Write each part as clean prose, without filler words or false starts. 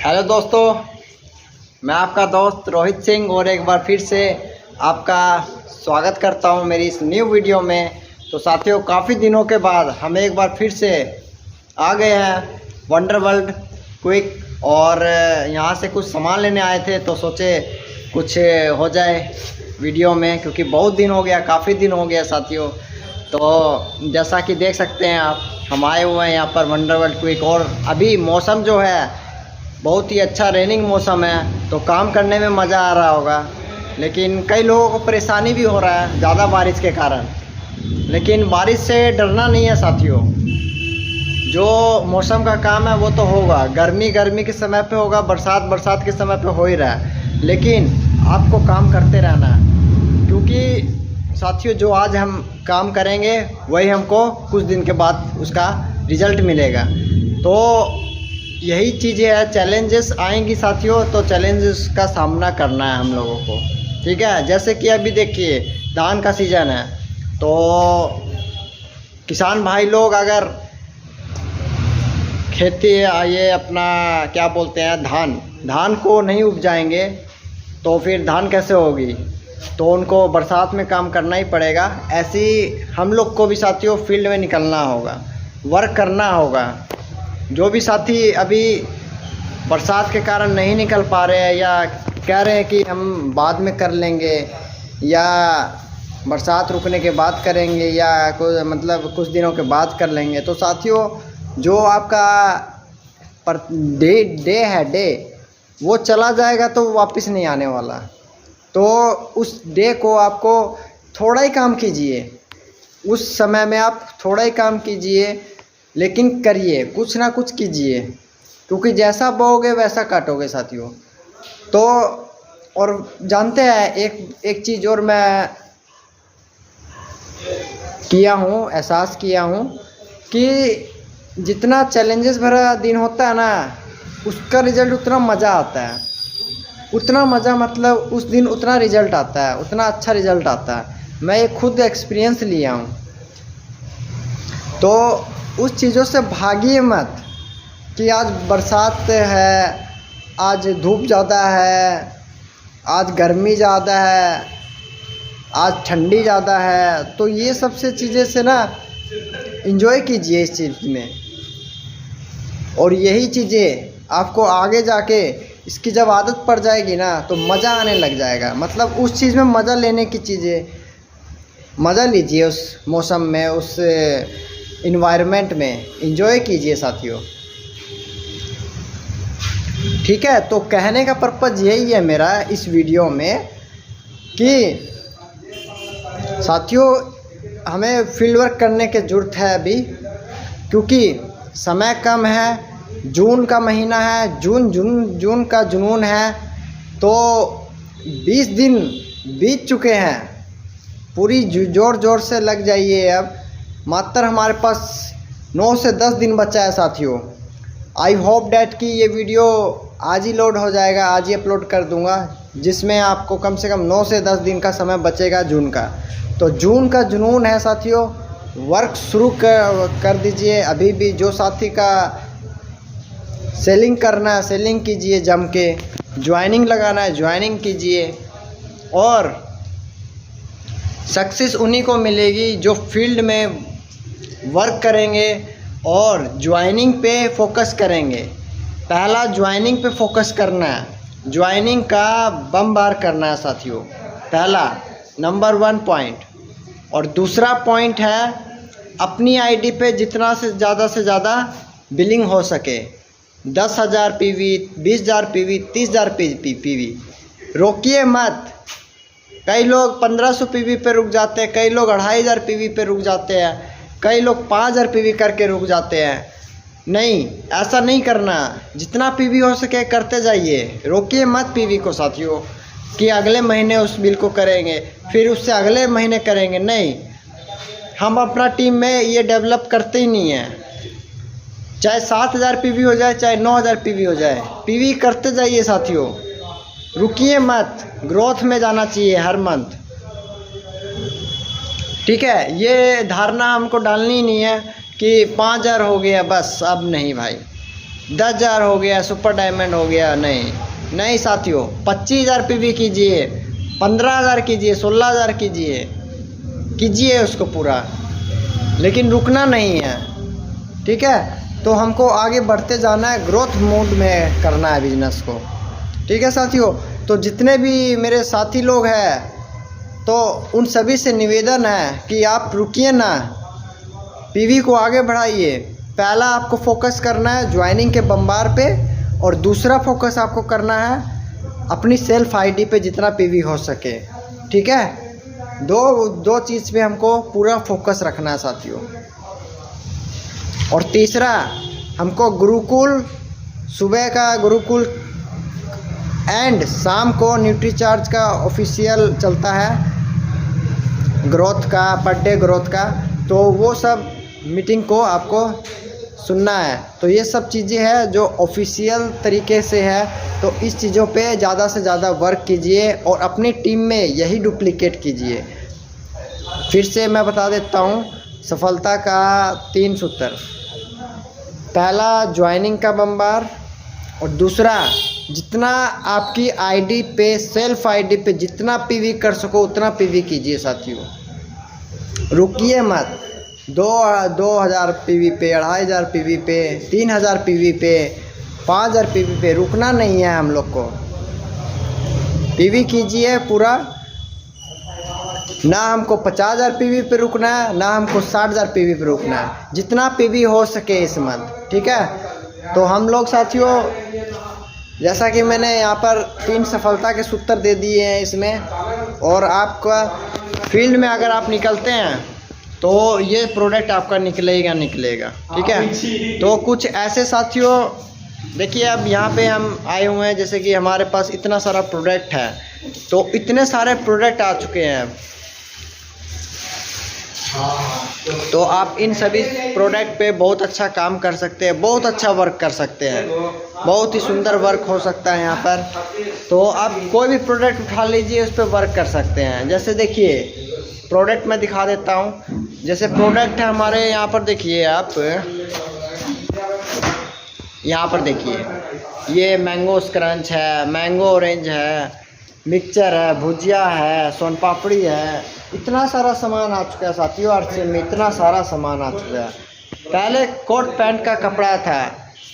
Hello दोस्तों, मैं आपका दोस्त रोहित सिंह और एक बार फिर से आपका स्वागत करता हूं मेरी इस न्यू वीडियो में। तो साथियों, काफ़ी दिनों के बाद हम एक बार फिर से आ गए हैं वंडर वर्ल्ड क्विक और यहां से कुछ सामान लेने आए थे। तो सोचे कुछ हो जाए वीडियो में, क्योंकि बहुत दिन हो गया, काफ़ी दिन हो गया साथियों। तो जैसा कि देख सकते हैं आप, हम आए हुए हैं यहाँ पर वंडर वर्ल्ड क्विक और अभी मौसम जो है बहुत ही अच्छा रेनिंग मौसम है, तो काम करने में मज़ा आ रहा होगा। लेकिन कई लोगों को परेशानी भी हो रहा है ज़्यादा बारिश के कारण। लेकिन बारिश से डरना नहीं है साथियों, जो मौसम का काम है वो तो होगा। गर्मी के समय पे होगा, बरसात के समय पे हो ही रहा है। लेकिन आपको काम करते रहना है, क्योंकि साथियों जो आज हम काम करेंगे वही हमको कुछ दिन के बाद उसका रिजल्ट मिलेगा। तो यही चीज़ें है, चैलेंजेस आएंगी साथियों, तो चैलेंजेस का सामना करना है हम लोगों को, ठीक है। जैसे कि अभी देखिए धान का सीज़न है, तो किसान भाई लोग अगर खेती ये अपना क्या बोलते हैं धान को नहीं उपजाएंगे तो फिर धान कैसे होगी। तो उनको बरसात में काम करना ही पड़ेगा। ऐसे ही हम लोग को भी साथियों फील्ड में निकलना होगा, वर्क करना होगा। जो भी साथी अभी बरसात के कारण नहीं निकल पा रहे हैं या कह रहे हैं कि हम बाद में कर लेंगे या बरसात रुकने के बाद करेंगे या कुछ दिनों के बाद कर लेंगे, तो साथियों जो आपका डे वो चला जाएगा तो वापस नहीं आने वाला। तो उस डे को आपको थोड़ा ही काम कीजिए, उस समय में आप थोड़ा ही काम कीजिए, लेकिन करिए, कुछ ना कुछ कीजिए, क्योंकि जैसा बोओगे वैसा काटोगे साथियों। तो और जानते हैं एक चीज़ और मैं एहसास किया हूँ कि जितना चैलेंजेस भरा दिन होता है ना, उसका रिज़ल्ट उतना मज़ा आता है। उतना मज़ा मतलब उस दिन उतना रिज़ल्ट आता है, उतना अच्छा रिज़ल्ट आता है। मैं ये खुद एक्सपीरियंस लिया हूँ। तो उस चीज़ों से भागिए मत कि आज बरसात है, आज धूप ज़्यादा है, आज गर्मी ज़्यादा है, आज ठंडी ज़्यादा है। तो ये सबसे चीज़ें से ना एंजॉय कीजिए इस चीज़ में, और यही चीज़ें आपको आगे जाके इसकी जब आदत पड़ जाएगी ना तो मज़ा आने लग जाएगा। मतलब उस चीज़ में मज़ा लेने की चीज़ें, मज़ा लीजिए उस मौसम में, उस इन्वायरमेंट में एंजॉय कीजिए साथियों, ठीक है। तो कहने का पर्पज़ यही है मेरा इस वीडियो में कि साथियों हमें फील्ड वर्क करने की ज़रूरत है अभी, क्योंकि समय कम है। जून का महीना है, जून का जुनून है। तो 20 दिन बीत चुके हैं, पूरी जोर से लग जाइए। अब मात्र हमारे पास 9 से 10 दिन बचा है साथियों। आई होप डैट कि ये वीडियो आज ही लोड हो जाएगा, आज ही अपलोड कर दूंगा, जिसमें आपको कम से कम 9 से 10 दिन का समय बचेगा जून का। तो जून का जुनून है साथियों, वर्क शुरू कर दीजिए। अभी भी जो साथी का सेलिंग करना है सेलिंग कीजिए, जम के ज्वाइनिंग लगाना है ज्वाइनिंग कीजिए। और सक्सेस उन्हीं को मिलेगी जो फील्ड में वर्क करेंगे और ज्वाइनिंग पे फोकस करेंगे। पहला ज्वाइनिंग पे फोकस करना है, ज्वाइनिंग का बमबार करना है साथियों, पहला नंबर 1 पॉइंट। और दूसरा पॉइंट है अपनी आईडी पे जितना से ज़्यादा बिलिंग हो सके। 10,000 पीवी, 20,000 पीवी, 30,000 पीवी। रोकिए मत। कई लोग 1500 पीवी पे रुक जाते हैं, कई लोग 2,500 पीवी पे रुक जाते हैं, कई लोग 5,000 पीवी करके रुक जाते हैं। नहीं, ऐसा नहीं करना। जितना पीवी हो सके करते जाइए, रोकिए मत पीवी को साथियों कि अगले महीने उस बिल को करेंगे, फिर उससे अगले महीने करेंगे। नहीं, हम अपना टीम में ये डेवलप करते ही नहीं हैं। चाहे 7,000 पीवी हो जाए, चाहे 9,000 पीवी हो जाए, पीवी करते जाइए साथियों, रुकिए मत। ग्रोथ में जाना चाहिए हर मंथ, ठीक है। ये धारणा हमको डालनी नहीं है कि 5,000 हो गया बस, अब नहीं भाई। 10,000 हो गया, सुपर डायमंड हो गया, नहीं नहीं साथियों, 25,000 पीवी कीजिए, 15,000 कीजिए, 16,000 कीजिए उसको पूरा, लेकिन रुकना नहीं है, ठीक है। तो हमको आगे बढ़ते जाना है, ग्रोथ मोड में करना है बिजनेस को, ठीक है साथियों। तो जितने भी मेरे साथी लोग हैं, तो उन सभी से निवेदन है कि आप रुकिए ना, पीवी को आगे बढ़ाइए। पहला आपको फोकस करना है ज्वाइनिंग के बम्बार पे, और दूसरा फोकस आपको करना है अपनी सेल्फ आईडी पे जितना पीवी हो सके, ठीक है। दो चीज़ पे हमको पूरा फोकस रखना है साथियों। और तीसरा, हमको गुरुकुल, सुबह का गुरुकुल एंड शाम को न्यूट्रीचार्ज का ऑफिशियल चलता है, ग्रोथ का, पर डे ग्रोथ का, तो वो सब मीटिंग को आपको सुनना है। तो ये सब चीज़ें हैं जो ऑफिशियल तरीके से है, तो इस चीज़ों पे ज़्यादा से ज़्यादा वर्क कीजिए और अपनी टीम में यही डुप्लीकेट कीजिए। फिर से मैं बता देता हूँ सफलता का 3 सूत्र। पहला ज्वाइनिंग का बम्बार, और दूसरा जितना आपकी आईडी पे, सेल्फ आईडी पे जितना पीवी कर सको उतना पीवी कीजिए साथियों, रुकिए मत। 2,000 पीवी पे, 2,500 पीवी पे, 3,000 पीवी पे, 5,000 पीवी पे रुकना नहीं है हम लोग को। पीवी कीजिए पूरा, ना हमको 50,000 पीवी पे रुकना है, ना हमको 60,000 पीवी पे रुकना है, जितना पीवी हो सके इस मंथ, ठीक है। तो हम लोग साथियों, जैसा कि मैंने यहाँ पर 3 सफलता के सूत्र दे दिए हैं इसमें, और आपका फील्ड में अगर आप निकलते हैं तो ये प्रोडक्ट आपका निकलेगा, ठीक है। तो कुछ ऐसे साथियों, देखिए अब यहाँ पे हम आए हुए हैं, जैसे कि हमारे पास इतना सारा प्रोडक्ट है, तो इतने सारे प्रोडक्ट आ चुके हैं, तो आप इन सभी प्रोडक्ट पे बहुत अच्छा काम कर सकते हैं, बहुत अच्छा वर्क कर सकते हैं, बहुत ही सुंदर वर्क हो सकता है यहाँ पर। तो आप कोई भी प्रोडक्ट उठा लीजिए, उस पर वर्क कर सकते हैं। जैसे देखिए प्रोडक्ट मैं दिखा देता हूँ, जैसे प्रोडक्ट है हमारे यहाँ पर, देखिए आप यहाँ पर देखिए, ये मैंगो स्क्रंच है, मैंगो ऑरेंज है, मिक्सचर है, भुजिया है, सोन पापड़ी है, इतना सारा सामान आ चुका है साथियों। आरसीएम में इतना सारा सामान आ चुका है। पहले कोट पैंट का कपड़ा था,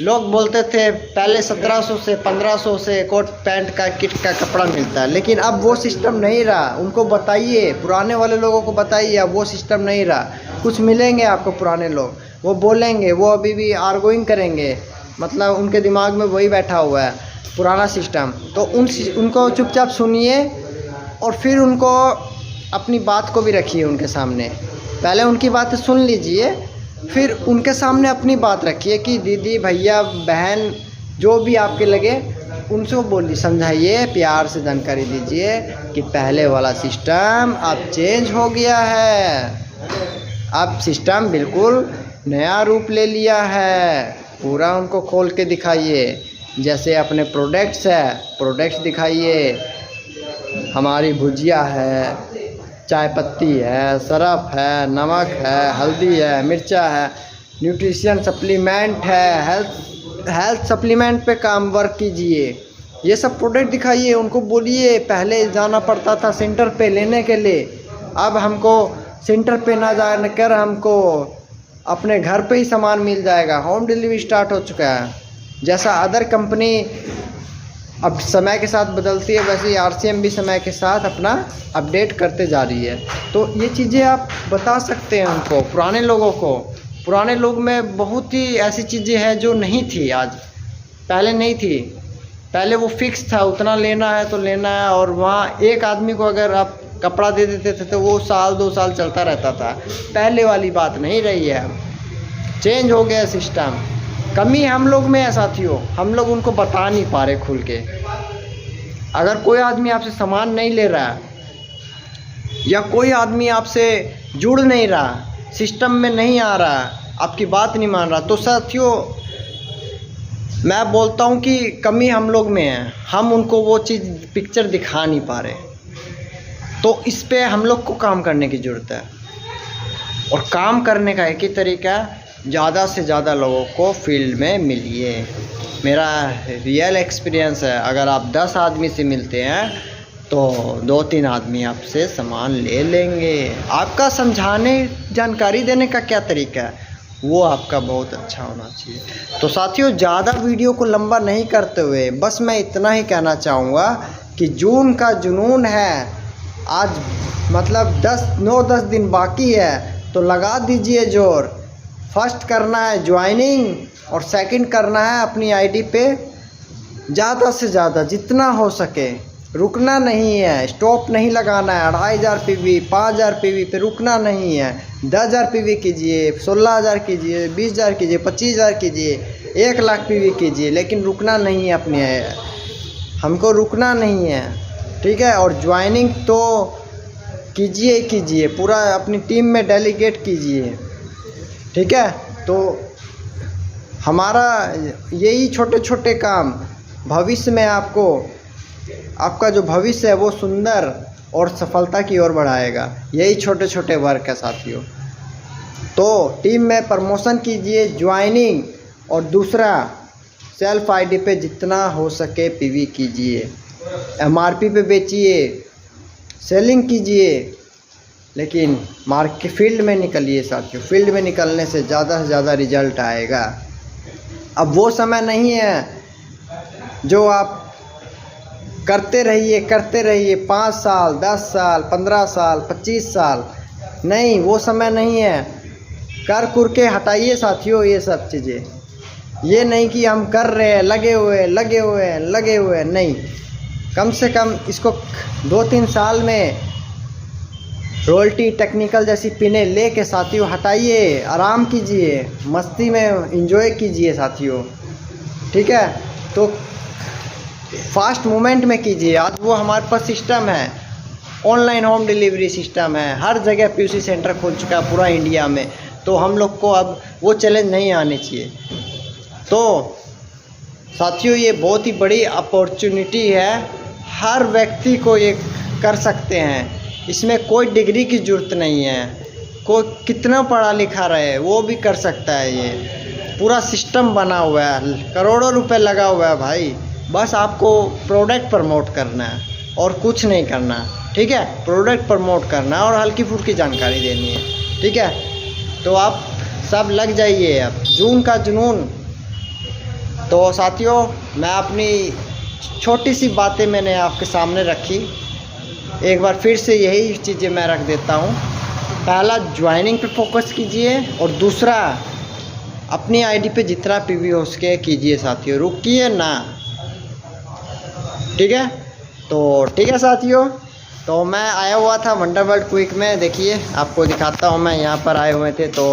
लोग बोलते थे पहले 1700 से 1500 से कोट पैंट का किट का कपड़ा मिलता है, लेकिन अब वो सिस्टम नहीं रहा। उनको बताइए, पुराने वाले लोगों को बताइए, अब वो सिस्टम नहीं रहा। कुछ मिलेंगे आपको पुराने लोग, वो बोलेंगे, वो अभी भी आर्गुइंग करेंगे, मतलब उनके दिमाग में वही बैठा हुआ है पुराना सिस्टम। तो उनको चुपचाप सुनिए और फिर उनको अपनी बात को भी रखिए उनके सामने। पहले उनकी बातें सुन लीजिए, फिर उनके सामने अपनी बात रखिए कि दीदी, भैया, बहन, जो भी आपके लगे उनसे बोलिए, समझाइए, प्यार से जानकारी दीजिए कि पहले वाला सिस्टम अब चेंज हो गया है, अब सिस्टम बिल्कुल नया रूप ले लिया है। पूरा उनको खोल के दिखाइए, जैसे अपने प्रोडक्ट्स है, प्रोडक्ट्स दिखाइए। हमारी भुजिया है, चाय पत्ती है, सरफ है, नमक है, हल्दी है, मिर्चा है, न्यूट्रिशन सप्लीमेंट है, हेल्थ सप्लीमेंट पे काम वर्क कीजिए। ये सब प्रोडक्ट दिखाइए, उनको बोलिए पहले जाना पड़ता था सेंटर पे लेने के लिए, अब हमको सेंटर पे ना जाकर हमको अपने घर पे ही सामान मिल जाएगा। होम डिलीवरी स्टार्ट हो चुका है। जैसा अदर कंपनी अब समय के साथ बदलती है, वैसे ही आरसीएम भी समय के साथ अपना अपडेट करते जा रही है। तो ये चीज़ें आप बता सकते हैं उनको, पुराने लोगों को। पुराने लोग में बहुत ही ऐसी चीज़ें हैं जो नहीं थी आज, पहले नहीं थी। पहले वो फिक्स था, उतना लेना है तो लेना है, और वहाँ एक आदमी को अगर आप कपड़ा दे देते थे तो वो 1-2 साल चलता रहता था। पहले वाली बात नहीं रही है, चेंज हो गया सिस्टम। कमी हम लोग में है साथियों, हम लोग उनको बता नहीं पा रहे खुल के। अगर कोई आदमी आपसे सामान नहीं ले रहा या कोई आदमी आपसे जुड़ नहीं रहा, सिस्टम में नहीं आ रहा, आपकी बात नहीं मान रहा, तो साथियों मैं बोलता हूँ कि कमी हम लोग में है, हम उनको वो चीज़ पिक्चर दिखा नहीं पा रहे। तो इस पे हम लोग को काम करने की ज़रूरत है। और काम करने का एक ही तरीका है, ज़्यादा से ज़्यादा लोगों को फील्ड में मिलिए। मेरा रियल एक्सपीरियंस है, अगर आप 10 आदमी से मिलते हैं तो 2-3 आदमी आपसे सामान ले लेंगे। आपका समझाने जानकारी देने का क्या तरीका है वो आपका बहुत अच्छा होना चाहिए। तो साथियों, ज़्यादा वीडियो को लंबा नहीं करते हुए बस मैं इतना ही कहना चाहूँगा कि जून का जुनून है, आज मतलब 9-10 दिन बाकी है, तो लगा दीजिए जोर। फर्स्ट करना है ज्वाइनिंग और सेकंड करना है अपनी आईडी पे ज़्यादा से ज़्यादा जितना हो सके। रुकना नहीं है, स्टॉप नहीं लगाना है। 2500 PV 5000 PV पे रुकना नहीं है। 10,000 PV कीजिए, 16,000 कीजिए, 20,000 कीजिए, 25,000 कीजिए, 1 लाख PV कीजिए, लेकिन रुकना नहीं है। अपने हमको रुकना नहीं है, ठीक है। और ज्वाइनिंग तो कीजिए पूरा अपनी टीम में डेलीगेट कीजिए, ठीक है। तो हमारा यही छोटे छोटे काम भविष्य में आपका जो भविष्य है वो सुंदर और सफलता की ओर बढ़ाएगा। यही छोटे छोटे वर्क है साथियों। तो टीम में प्रमोशन कीजिए, ज्वाइनिंग, और दूसरा सेल्फ आईडी पे जितना हो सके पीवी कीजिए, एमआरपी पे बेचिए, सेलिंग कीजिए, लेकिन मार्केट फील्ड में निकलिए साथियों। फील्ड में निकलने से ज़्यादा रिजल्ट आएगा। अब वो समय नहीं है जो आप करते रहिए 5 साल, 10 साल, 15 साल, 25 साल, नहीं, वो समय नहीं है। कर के हटाइए साथियों ये सब चीज़ें। ये नहीं कि हम कर रहे हैं, लगे हुए, नहीं। कम से कम इसको 2-3 साल में रॉयल्टी टेक्निकल जैसी पिने ले के साथियों हटाइए, आराम कीजिए, मस्ती में एंजॉय कीजिए साथियों, ठीक है। तो फास्ट मूवमेंट में कीजिए। आज वो हमारे पास सिस्टम है, ऑनलाइन होम डिलीवरी सिस्टम है, हर जगह पीयूसी सेंटर खुल चुका है पूरा इंडिया में। तो हम लोग को अब वो चैलेंज नहीं आने चाहिए। तो साथियों, ये बहुत ही बड़ी अपॉर्चुनिटी है, हर व्यक्ति को ये कर सकते हैं। इसमें कोई डिग्री की ज़रूरत नहीं है, कोई कितना पढ़ा लिखा रहे वो भी कर सकता है। ये पूरा सिस्टम बना हुआ है, करोड़ों रुपए लगा हुआ है भाई। बस आपको प्रोडक्ट प्रमोट करना है और कुछ नहीं करना, ठीक है। प्रोडक्ट प्रमोट करना है और हल्की फुल्की जानकारी देनी है, ठीक है। तो आप सब लग जाइए। अब जून का जुनून। तो साथियों, मैं अपनी छोटी सी बातें मैंने आपके सामने रखी। एक बार फिर से यही चीज़ें मैं रख देता हूँ। पहला, ज्वाइनिंग पे फोकस कीजिए, और दूसरा अपनी आईडी पे जितना पीवी हो सके कीजिए साथियों, रुकिए ना, ठीक है। तो ठीक है साथियों, तो मैं आया हुआ था वंडर वर्ल्ड क्विक में। देखिए, आपको दिखाता हूँ, मैं यहाँ पर आए हुए थे। तो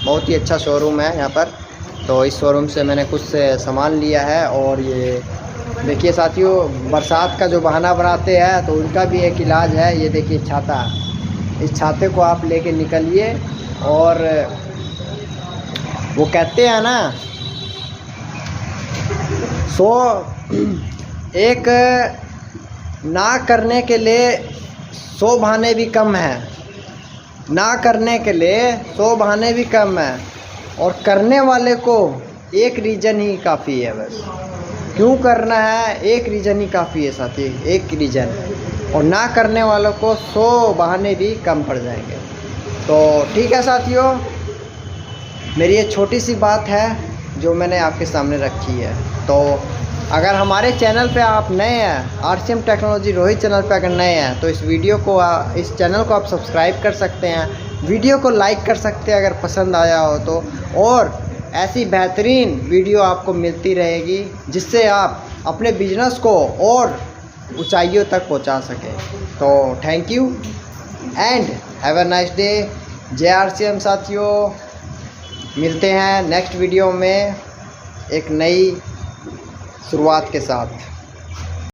बहुत ही अच्छा शोरूम है यहाँ पर। तो इस शोरूम से मैंने कुछ सामान लिया है। और ये देखिए साथियों, बरसात का जो बहाना बनाते हैं तो उनका भी एक इलाज है। ये देखिए छाता, इस छाते को आप लेके निकलिए। और वो कहते हैं ना, एक ना करने के लिए 100 बहाने भी कम है, ना करने के लिए 100 बहाने भी कम है, और करने वाले को एक रीज़न ही काफ़ी है। बस क्यों करना है, एक रीज़न ही काफ़ी है साथी, एक रीज़न। और ना करने वालों को 100 बहाने भी कम पड़ जाएंगे। तो ठीक है साथियों, मेरी ये छोटी सी बात है जो मैंने आपके सामने रखी है। तो अगर हमारे चैनल पे आप नए हैं, RCM टेक्नोलॉजी रोहित चैनल पे अगर नए हैं, तो इस चैनल को आप सब्सक्राइब कर सकते हैं, वीडियो को लाइक कर सकते हैं अगर पसंद आया हो तो। और ऐसी बेहतरीन वीडियो आपको मिलती रहेगी जिससे आप अपने बिजनेस को और ऊंचाइयों तक पहुंचा सकें। तो thank you and have a nice day. जय RCM साथियों, मिलते हैं नेक्स्ट वीडियो में एक नई शुरुआत के साथ।